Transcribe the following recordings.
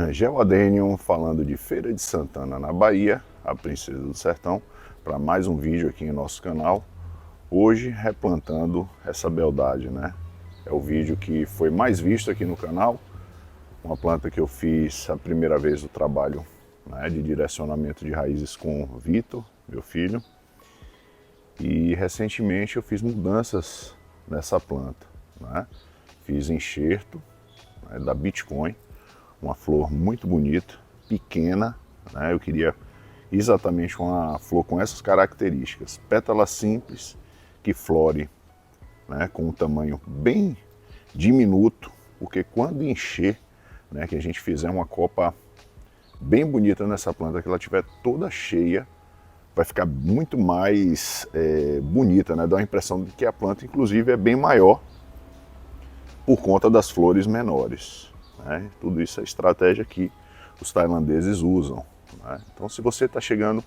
Rangel Adênio falando de Feira de Santana, na Bahia, a Princesa do Sertão, para mais um vídeo aqui em nosso canal. Hoje replantando essa beldade, né? É o vídeo que foi mais visto aqui no canal, uma planta que eu fiz a primeira vez o trabalho, né, de direcionamento de raízes com o Vitor, meu filho. E recentemente eu fiz mudanças nessa planta, né? Fiz enxerto, né, da Bitcoin, uma flor muito bonita, pequena, né? Eu queria exatamente uma flor com essas características, pétala simples, que flore, né, com um tamanho bem diminuto, porque quando encher, né, que a gente fizer uma copa bem bonita nessa planta, que ela estiver toda cheia, vai ficar muito mais bonita, né? Dá a impressão de que a planta inclusive é bem maior por conta das flores menores, né? Tudo isso é estratégia que os tailandeses usam, né? Então, se você está chegando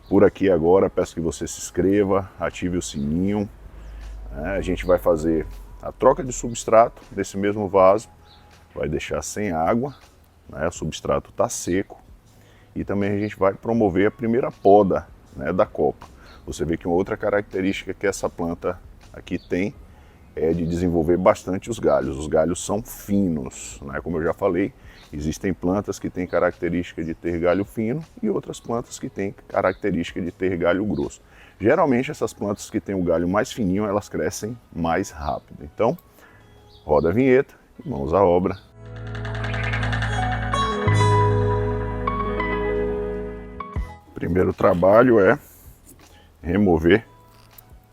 por aqui agora, peço que você se inscreva, ative o sininho, né? A gente vai fazer a troca de substrato desse mesmo vaso, vai deixar sem água, né? O substrato está seco, e também a gente vai promover a primeira poda, né, da copa. Você vê que uma outra característica que essa planta aqui tem é de desenvolver bastante os galhos. Os galhos são finos, né? Como eu já falei, existem plantas que têm característica de ter galho fino e outras plantas que têm característica de ter galho grosso. Geralmente essas plantas que têm o galho mais fininho, elas crescem mais rápido. Então, roda a vinheta e mãos à obra. O primeiro trabalho é remover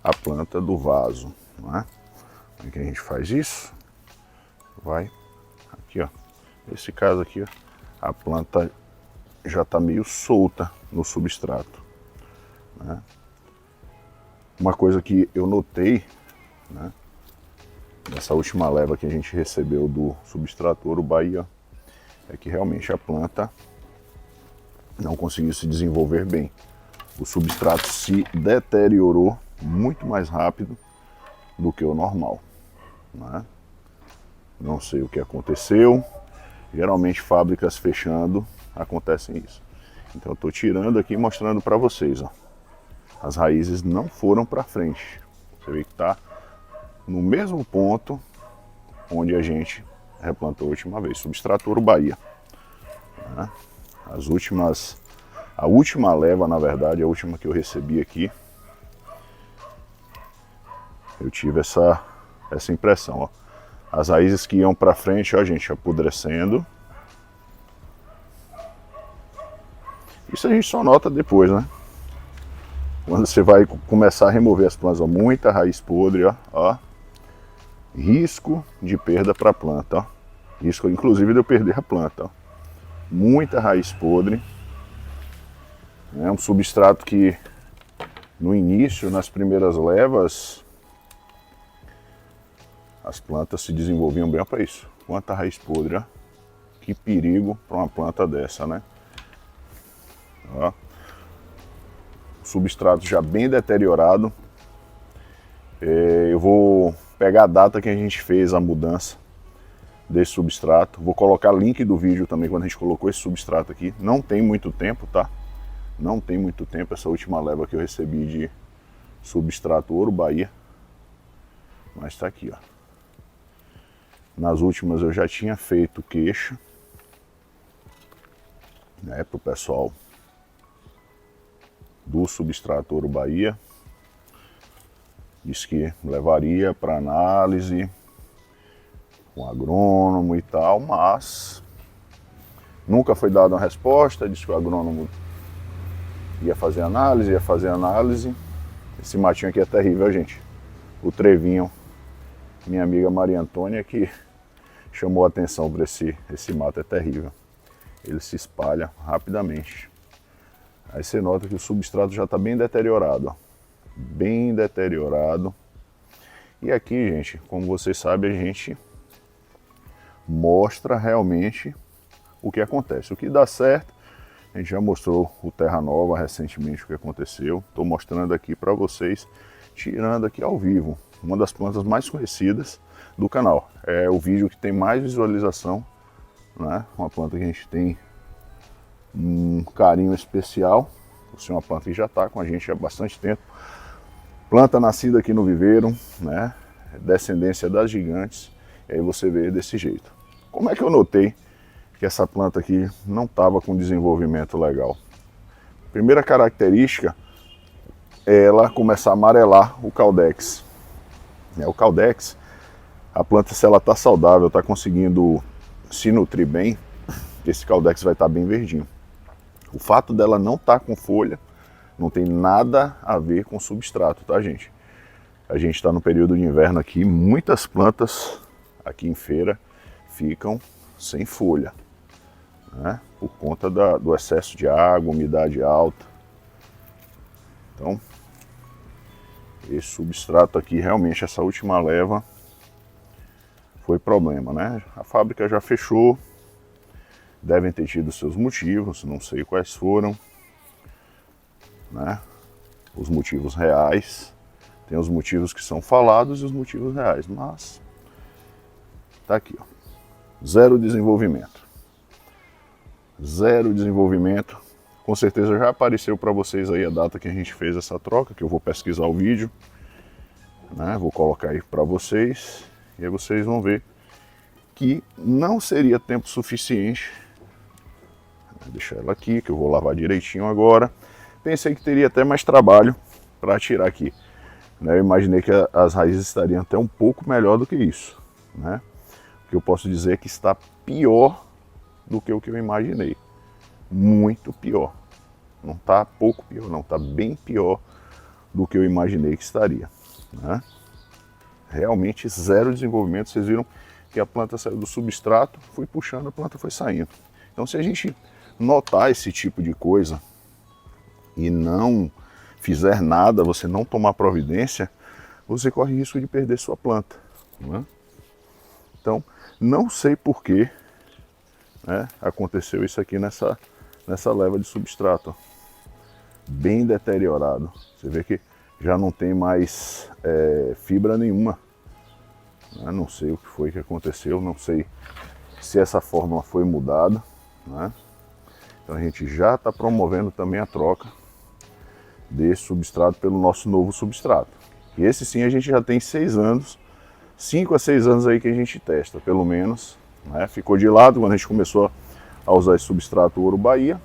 a planta do vaso, né? Como é que a gente faz isso? Vai aqui, ó. Nesse caso aqui, ó, a planta já está meio solta no substrato, né? Uma coisa que eu notei, né, nessa última leva que a gente recebeu do substrato Ouro Bahia, é que realmente a planta não conseguiu se desenvolver bem. O substrato se deteriorou muito mais rápido do que o normal, né? Não sei o que aconteceu. Geralmente fábricas fechando acontecem isso. Então eu estou tirando aqui e mostrando para vocês, ó. As raízes não foram para frente. Você vê que está no mesmo ponto onde a gente replantou a última vez, substrato Ouro Bahia, né? A última leva, na verdade, a última que eu recebi aqui, eu tive essa impressão, ó. As raízes que iam para frente, ó, gente, apodrecendo. Isso a gente só nota depois, né? Quando você vai começar a remover as plantas, ó, muita raiz podre, ó. Risco de perda para a planta, ó. Risco, inclusive, de eu perder a planta, ó. Muita raiz podre. É um substrato que, no início, nas primeiras levas, as plantas se desenvolviam bem para isso. Quanta raiz podre, ó. Que perigo para uma planta dessa, né? Ó. O substrato já bem deteriorado. Eu vou pegar a data que a gente fez a mudança desse substrato. Vou colocar link do vídeo também quando a gente colocou esse substrato aqui. Não tem muito tempo, tá? Não tem muito tempo essa última leva que eu recebi de substrato Ouro Bahia. Mas tá aqui, ó. Nas últimas eu já tinha feito queixa, né, pro pessoal do substrato Ouro Bahia. Disse que levaria para análise com agrônomo e tal, mas nunca foi dada uma resposta. Disse que o agrônomo ia fazer análise. Esse matinho aqui é terrível, gente. O trevinho, minha amiga Maria Antônia, que chamou a atenção para esse mato, é terrível. Ele se espalha rapidamente. Aí você nota que o substrato já está bem deteriorado, ó. Bem deteriorado. E aqui, gente, como vocês sabem, a gente mostra realmente o que acontece. O que dá certo, a gente já mostrou o Terra Nova recentemente, o que aconteceu. Estou mostrando aqui para vocês, tirando aqui ao vivo, uma das plantas mais conhecidas do canal. É o vídeo que tem mais visualização né? Uma planta que a gente tem um carinho especial, por ser uma planta que já está com a gente há bastante tempo. Planta nascida aqui no viveiro, né? Descendência das gigantes, e aí você vê desse jeito. Como é que eu notei que essa planta aqui não estava com desenvolvimento legal? Primeira característica é ela começar a amarelar o caudex. O caudex, a planta, se ela está saudável, está conseguindo se nutrir bem, esse caudex vai estar bem verdinho. O fato dela não estar com folha não tem nada a ver com substrato, tá, gente? A gente está no período de inverno aqui, muitas plantas aqui em feira ficam sem folha, né? Por conta do excesso de água, umidade alta. Então, esse substrato aqui, realmente, essa última leva foi problema, né? A fábrica já fechou, devem ter tido seus motivos, não sei quais foram, né? Os motivos reais, tem os motivos que são falados e os motivos reais, mas tá aqui, ó. Zero desenvolvimento. Zero desenvolvimento. Com certeza já apareceu para vocês aí a data que a gente fez essa troca, que eu vou pesquisar o vídeo, né? Vou colocar aí para vocês e aí vocês vão ver que não seria tempo suficiente. Vou deixar ela aqui, que eu vou lavar direitinho agora. Pensei que teria até mais trabalho para tirar aqui, né? Eu imaginei que as raízes estariam até um pouco melhor do que isso, né? O que eu posso dizer é que está pior do que o que eu imaginei. Muito pior. Não está pouco pior, não. Está bem pior do que eu imaginei que estaria, né? Realmente zero desenvolvimento. Vocês viram que a planta saiu do substrato, fui puxando, a planta foi saindo. Então, se a gente notar esse tipo de coisa e não fizer nada, você não tomar providência, você corre risco de perder sua planta, né? Então, não sei por que, né, aconteceu isso aqui nessa leva de substrato. Bem deteriorado. Você vê que já não tem mais fibra nenhuma. Eu não sei o que foi que aconteceu, não sei se essa fórmula foi mudada, né? Então a gente já está promovendo também a troca desse substrato pelo nosso novo substrato. E esse sim a gente já tem 6 anos, 5 a 6 anos aí que a gente testa, pelo menos, né? Ficou de lado quando a gente começou a usar esse substrato Ouro Bahia.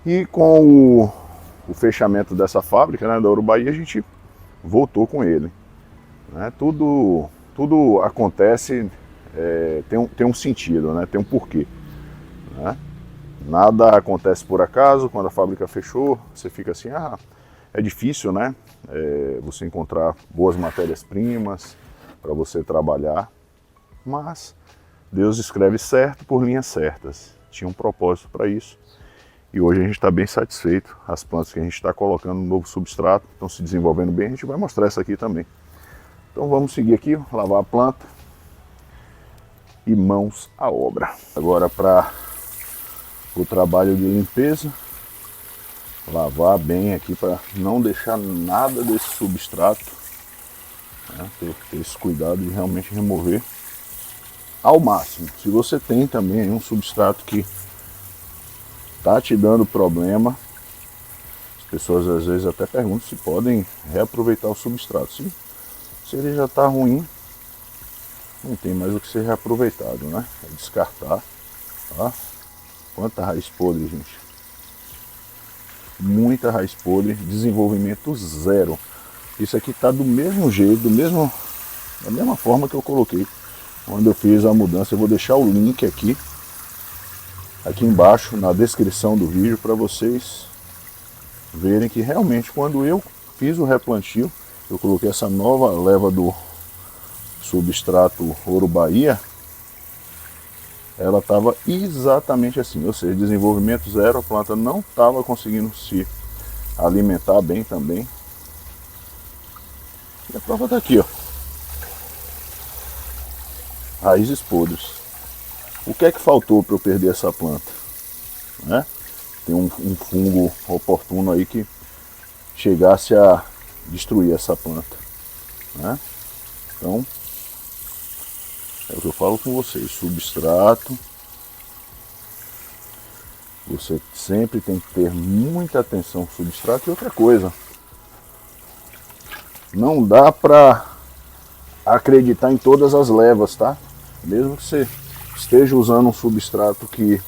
E com o fechamento dessa fábrica, né, da Ouro Bahia, a gente voltou com ele, né? Tudo acontece, tem um sentido, né? Tem um porquê, né? Nada acontece por acaso. Quando a fábrica fechou, você fica assim, é difícil, né? Você encontrar boas matérias-primas para você trabalhar, mas Deus escreve certo por linhas certas. Tinha um propósito para isso. E hoje a gente está bem satisfeito. As plantas que a gente está colocando no novo substrato estão se desenvolvendo bem. A gente vai mostrar essa aqui também. Então vamos seguir aqui, lavar a planta e mãos à obra. Agora para o trabalho de limpeza, lavar bem aqui para não deixar nada desse substrato, né? Ter esse cuidado de realmente remover ao máximo. Se você tem também um substrato que tá te dando problema, as pessoas às vezes até perguntam se podem reaproveitar o substrato. Se ele já está ruim, não tem mais o que ser reaproveitado, né? É descartar. Ó, quanta raiz podre, gente. Muita raiz podre, desenvolvimento zero. Isso aqui está do mesmo jeito, da mesma forma que eu coloquei quando eu fiz a mudança. Eu vou deixar o link aqui embaixo na descrição do vídeo para vocês verem que realmente quando eu fiz o replantio, eu coloquei essa nova leva do substrato Ouro Bahia, ela estava exatamente assim, ou seja, desenvolvimento zero, a planta não estava conseguindo se alimentar bem também. E a prova está aqui, ó. Raízes podres. O que é que faltou para eu perder essa planta, né? Tem um fungo oportuno aí que chegasse a destruir essa planta, né? Então, É o que eu falo com vocês, substrato. Você sempre tem que ter muita atenção com o substrato. E outra coisa, não dá para acreditar em todas as levas, tá? Mesmo que você esteja usando um substrato que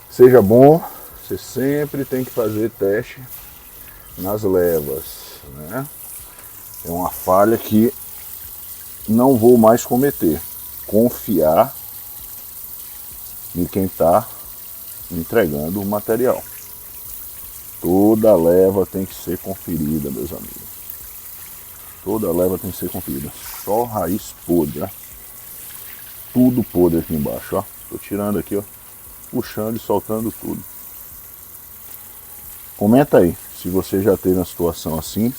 seja bom, você sempre tem que fazer teste nas levas, né? É uma falha que não vou mais cometer. Confiar em quem está entregando o material. Toda leva tem que ser conferida, meus amigos. Toda leva tem que ser conferida. Só raiz podre, ó. Tudo podre aqui embaixo, ó. Tô tirando aqui, ó. Puxando e soltando tudo. Comenta aí se você já teve uma situação assim.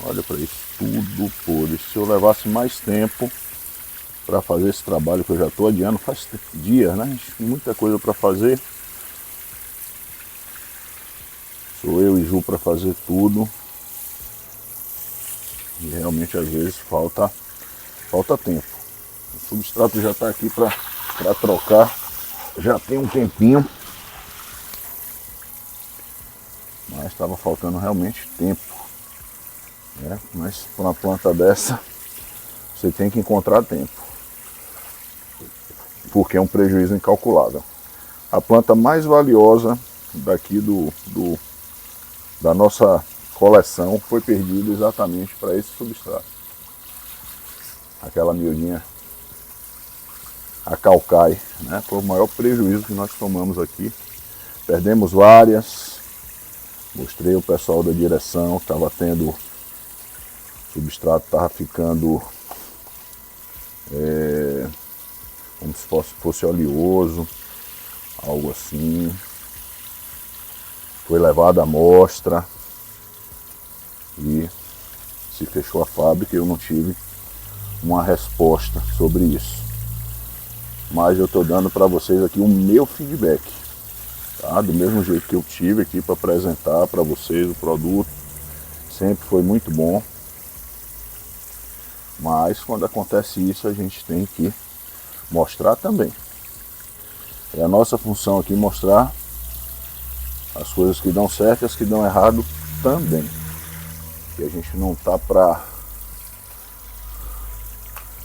Olha para isso, tudo podre. Se eu levasse mais tempo para fazer esse trabalho que eu já estou adiando, faz dias, né? Muita coisa para fazer. Sou eu e Ju para fazer tudo. E realmente às vezes falta tempo. O substrato já está aqui para trocar. Já tem um tempinho. Mas estava faltando realmente tempo. Mas para uma planta dessa, você tem que encontrar tempo. Porque é um prejuízo incalculável. A planta mais valiosa daqui da nossa coleção foi perdida exatamente para esse substrato. Aquela miudinha, a calcai, né? Foi o maior prejuízo que nós tomamos aqui. Perdemos várias. Mostrei o pessoal da direção, estava tendo, o substrato estava ficando como se fosse oleoso, algo assim. Foi levado à amostra e se fechou a fábrica e eu não tive uma resposta sobre isso. Mas eu estou dando para vocês aqui o meu feedback, tá? Do mesmo jeito que eu tive aqui para apresentar para vocês o produto, sempre foi muito bom. Mas quando acontece isso, a gente tem que mostrar também. É a nossa função aqui mostrar as coisas que dão certo e as que dão errado também. E a gente não tá para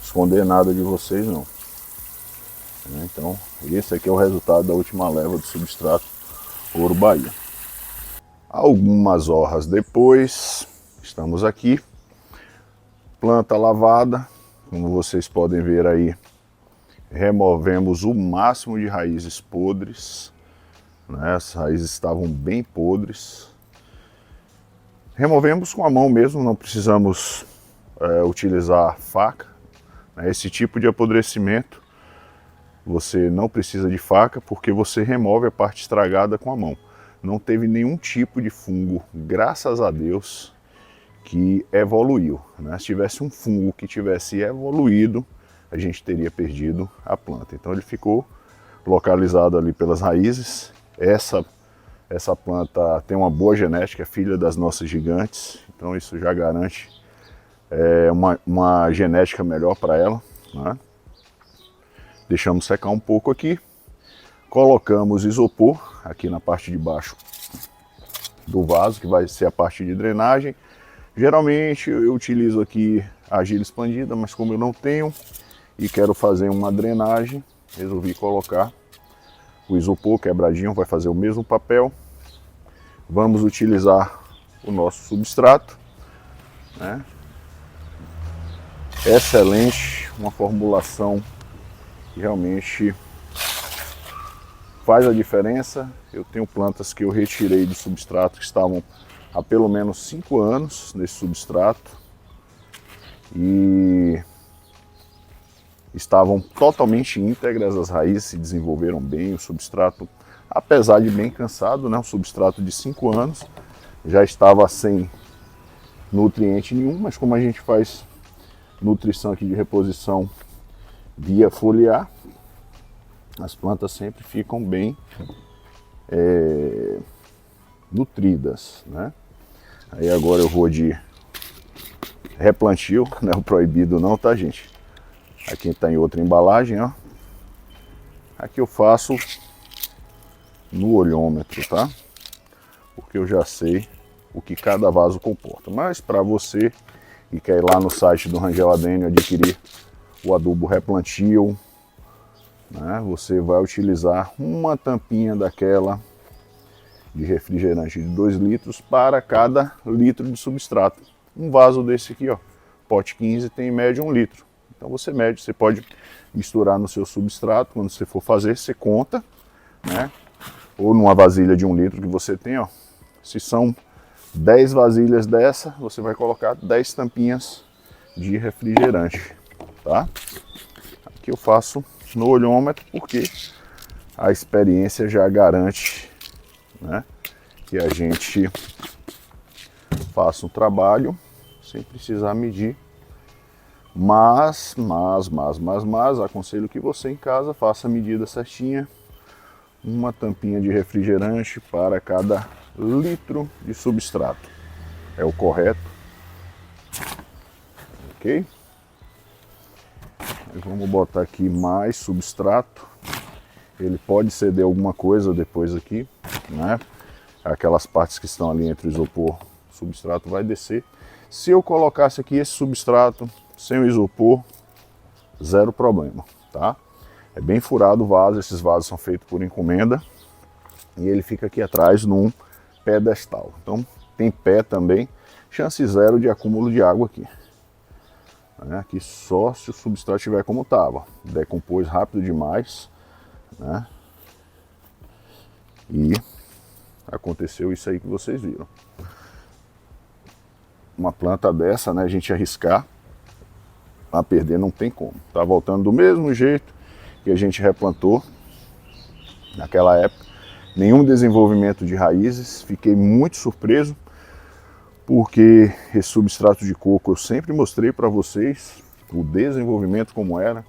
esconder nada de vocês, não. Então, esse aqui é o resultado da última leva do substrato Ouro Bahia. Algumas horas depois, estamos aqui. Planta lavada, como vocês podem ver aí, removemos o máximo de raízes podres, né? As raízes estavam bem podres. Removemos com a mão mesmo, não precisamos utilizar faca, né? Esse tipo de apodrecimento você não precisa de faca porque você remove a parte estragada com a mão. Não teve nenhum tipo de fungo, graças a Deus, que evoluiu, né? Se tivesse um fungo que tivesse evoluído, a gente teria perdido a planta. Então ele ficou localizado ali pelas raízes. Essa planta tem uma boa genética, é filha das nossas gigantes, então isso já garante uma genética melhor para ela, né? Deixamos secar um pouco aqui, colocamos isopor aqui na parte de baixo do vaso, que vai ser a parte de drenagem. Geralmente eu utilizo aqui a argila expandida, mas como eu não tenho e quero fazer uma drenagem, resolvi colocar o isopor quebradinho, vai fazer o mesmo papel. Vamos utilizar o nosso substrato, né? Excelente, uma formulação que realmente faz a diferença. Eu tenho plantas que eu retirei do substrato que estavam há pelo menos 5 anos nesse substrato e estavam totalmente íntegras, as raízes se desenvolveram bem, o substrato, apesar de bem cansado, né, um substrato de 5 anos, já estava sem nutriente nenhum, mas como a gente faz nutrição aqui de reposição via foliar, as plantas sempre ficam bem nutridas, né? Aí agora eu vou de replantio, não é o proibido não, tá, gente? Aqui tá em outra embalagem, ó. Aqui eu faço no olhômetro, tá? Porque eu já sei o que cada vaso comporta. Mas para você que quer ir lá no site do Rangel Adênio adquirir o adubo replantio, né, você vai utilizar uma tampinha daquela de refrigerante de 2 litros para cada litro de substrato. Um vaso desse aqui, ó, pote 15, tem em média 1 litro. Então você mede, você pode misturar no seu substrato, quando você for fazer, você conta, né? Ou numa vasilha de 1 litro que você tem, ó. Se são 10 vasilhas dessa, você vai colocar 10 tampinhas de refrigerante, tá? Aqui eu faço no olhômetro porque a experiência já garante, né, que a gente faça um trabalho sem precisar medir. Mas, aconselho que você em casa faça a medida certinha. Uma tampinha de refrigerante para cada litro de substrato. É o correto. Ok? Vamos botar aqui mais substrato. Ele pode ceder alguma coisa depois aqui, né? Aquelas partes que estão ali entre o isopor, o substrato vai descer. Se eu colocasse aqui esse substrato sem o isopor, zero problema, tá? É bem furado o vaso, esses vasos são feitos por encomenda e ele fica aqui atrás num pedestal. Então tem pé também, chance zero de acúmulo de água aqui. Aqui só se o substrato estiver como estava, decompôs rápido demais, né? E aconteceu isso aí que vocês viram. Uma planta dessa, né, a gente arriscar a perder não tem como. Tá voltando do mesmo jeito que a gente replantou naquela época. Nenhum desenvolvimento de raízes. Fiquei muito surpreso porque esse substrato de coco eu sempre mostrei para vocês o desenvolvimento como era,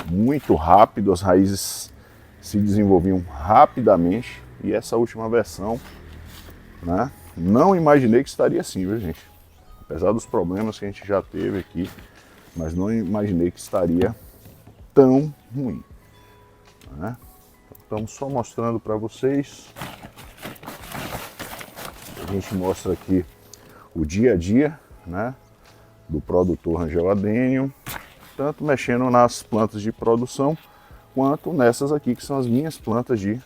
muito rápido, as raízes se desenvolviam rapidamente e essa última versão, né, não imaginei que estaria assim, viu, gente? Apesar dos problemas que a gente já teve aqui, mas não imaginei que estaria tão ruim, né? Estamos só mostrando para vocês. A gente mostra aqui o dia a dia, né, do produtor Rangel Adênio, tanto mexendo nas plantas de produção quanto nessas aqui que são as minhas plantas de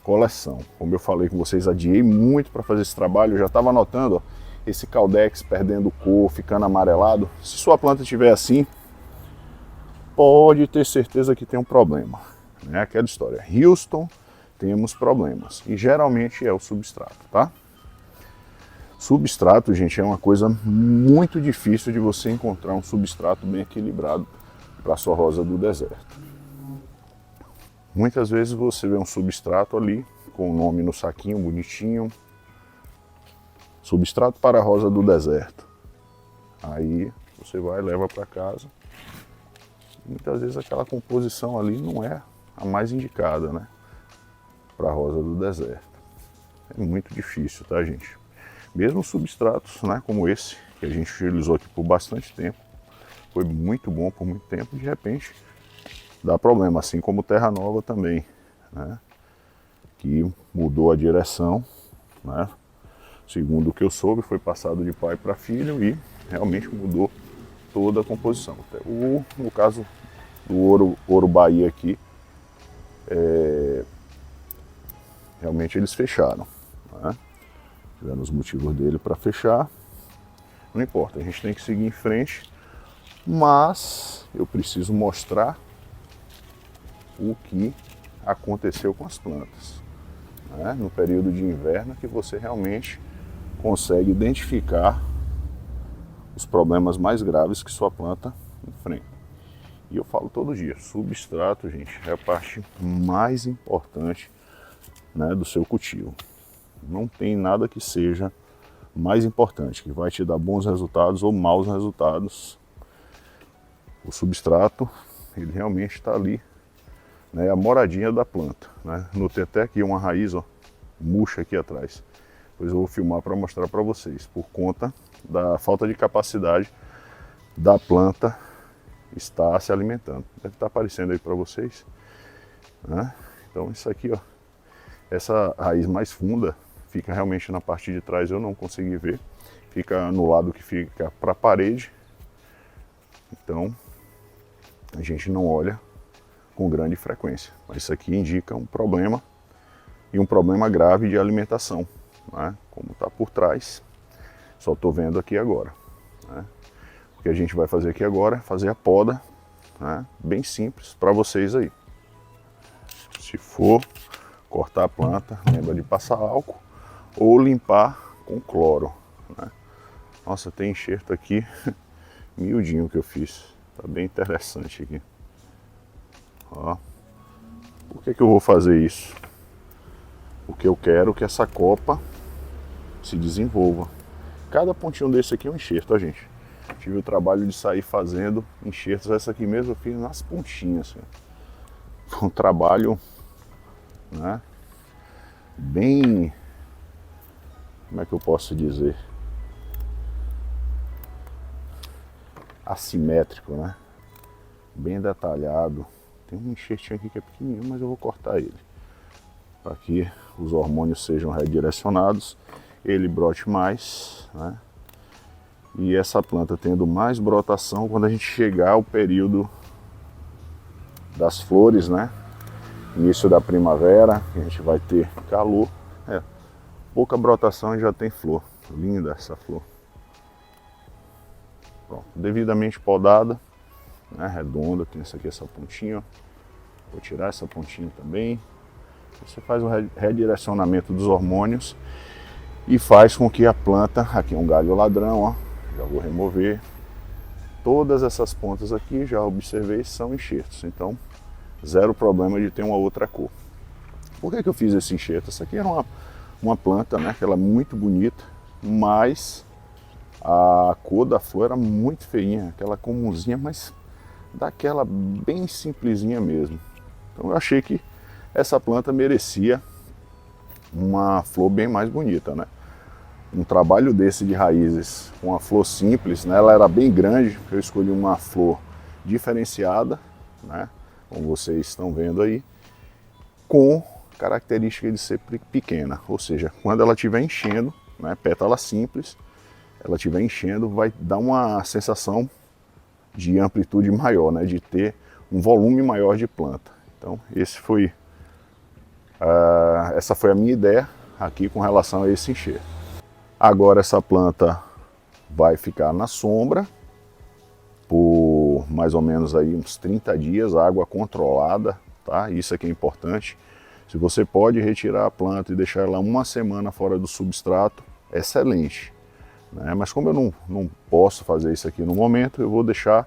coleção. Como eu falei com vocês, adiei muito para fazer esse trabalho. Eu já estava notando, ó, esse caldex perdendo cor, ficando amarelado. Se sua planta estiver assim, pode ter certeza que tem um problema, né? Aquela história, Houston, temos problemas e geralmente é o substrato, tá? Substrato, gente, é uma coisa muito difícil de você encontrar um substrato bem equilibrado para sua rosa do deserto. Muitas vezes você vê um substrato ali com o nome no saquinho bonitinho, substrato para a rosa do deserto. Aí você vai e leva para casa. Muitas vezes aquela composição ali não é a mais indicada, né, para a rosa do deserto. É muito difícil, tá, gente? Mesmo substratos, né, como esse, que a gente utilizou aqui por bastante tempo, foi muito bom por muito tempo, de repente dá problema, assim como Terra Nova também, né, que mudou a direção, né, segundo o que eu soube, foi passado de pai para filho e realmente mudou toda a composição. No caso do Ouro Bahia aqui, realmente eles fecharam, né? Tiveram os motivos dele para fechar, não importa, a gente tem que seguir em frente, mas eu preciso mostrar o que aconteceu com as plantas, né, no período de inverno, que você realmente consegue identificar os problemas mais graves que sua planta enfrenta. E eu falo todo dia, substrato, gente, é a parte mais importante, né, do seu cultivo. Não tem nada que seja mais importante, que vai te dar bons resultados ou maus resultados. O substrato, ele realmente está ali, né, a moradinha da planta, né? Notei até aqui uma raiz, ó, murcha aqui atrás. Depois eu vou filmar para mostrar para vocês, por conta da falta de capacidade da planta estar se alimentando. Deve estar aparecendo aí para vocês, né? Então isso aqui, ó, essa raiz mais funda fica realmente na parte de trás, eu não consegui ver, fica no lado que fica para a parede. Então a gente não olha com grande frequência, mas isso aqui indica um problema, e um problema grave de alimentação, né? Como está por trás, só estou vendo aqui agora, né? O que a gente vai fazer aqui agora é fazer a poda, né? Bem simples para vocês aí. Se for cortar a planta, lembra de passar álcool ou limpar com cloro, né? Nossa, tem enxerto aqui miudinho que eu fiz, tá bem interessante aqui. Ó. Por que eu vou fazer isso? Porque eu quero que essa copa se desenvolva. Cada pontinho desse aqui é um enxerto, ó, gente. Tive o trabalho de sair fazendo enxertos. Essa aqui mesmo eu fiz nas pontinhas, assim. Foi um trabalho, né, bem, como é que eu posso dizer, assimétrico, né? Bem detalhado. Tem um enxertinho aqui que é pequenininho, mas eu vou cortar ele para que os hormônios sejam redirecionados, ele brote mais, né? E essa planta tendo mais brotação, quando a gente chegar ao período das flores, né? Início da primavera, que a gente vai ter calor, pouca brotação e já tem flor. Linda essa flor. Pronto, devidamente podada, né? Redonda, tem essa aqui, essa pontinha, ó. Vou tirar essa pontinha também. Você faz o redirecionamento dos hormônios e faz com que a planta, aqui é um galho ladrão, ó, já vou remover. Todas essas pontas aqui, já observei, são enxertos, então zero problema de ter uma outra cor. Por que eu fiz esse enxerto? Essa aqui era uma planta, né, que ela é muito bonita, mas a cor da flor era muito feinha, aquela comunzinha, mas daquela bem simplesinha mesmo. Então eu achei que essa planta merecia uma flor bem mais bonita, né? Um trabalho desse de raízes com uma flor simples, né? Ela era bem grande, eu escolhi uma flor diferenciada, né? Como vocês estão vendo aí, com característica de ser pequena, ou seja, quando ela estiver enchendo, né? Pétala simples, ela estiver enchendo, vai dar uma sensação de amplitude maior, né? De ter um volume maior de planta. Então essa foi a minha ideia aqui com relação a esse enxerto. Agora essa planta vai ficar na sombra por mais ou menos aí uns 30 dias, água controlada, tá? Isso aqui é importante. Se você pode retirar a planta e deixar ela uma semana fora do substrato, excelente, né? Mas como eu não posso fazer isso aqui no momento, eu vou deixar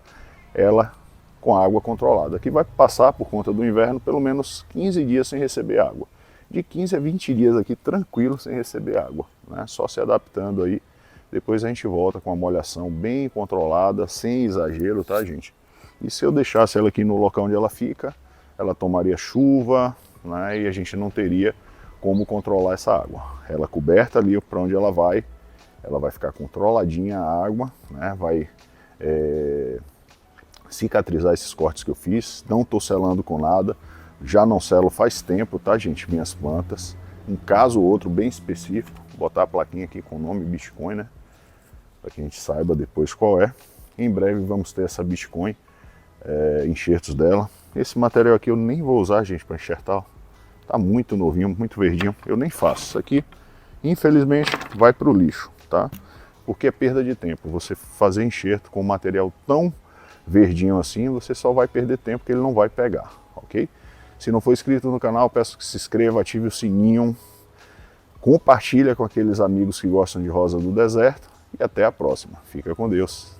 ela com água controlada, que vai passar por conta do inverno pelo menos 15 dias sem receber água. De 15 a 20 dias aqui tranquilo sem receber água, né? Só se adaptando aí. Depois a gente volta com a molhação bem controlada, sem exagero, tá, gente? E se eu deixasse ela aqui no local onde ela fica, ela tomaria chuva, né? E a gente não teria como controlar essa água. Ela coberta ali para onde ela vai ficar controladinha a água, né? Vai cicatrizar esses cortes que eu fiz. Não estou selando com nada, já não selo faz tempo, tá, gente, minhas plantas. Um caso ou outro bem específico, vou botar a plaquinha aqui com o nome Bitcoin, né, para que a gente saiba depois qual é. Em breve vamos ter essa Bitcoin, enxertos dela. Esse material aqui eu nem vou usar, gente, para enxertar, tá muito novinho, muito verdinho, eu nem faço. Isso aqui, infelizmente, vai para o lixo, tá, porque é perda de tempo. Você fazer enxerto com material tão verdinho assim, você só vai perder tempo, que ele não vai pegar, ok? Se não for inscrito no canal, peço que se inscreva, ative o sininho, compartilha com aqueles amigos que gostam de rosa do deserto e até a próxima. Fica com Deus.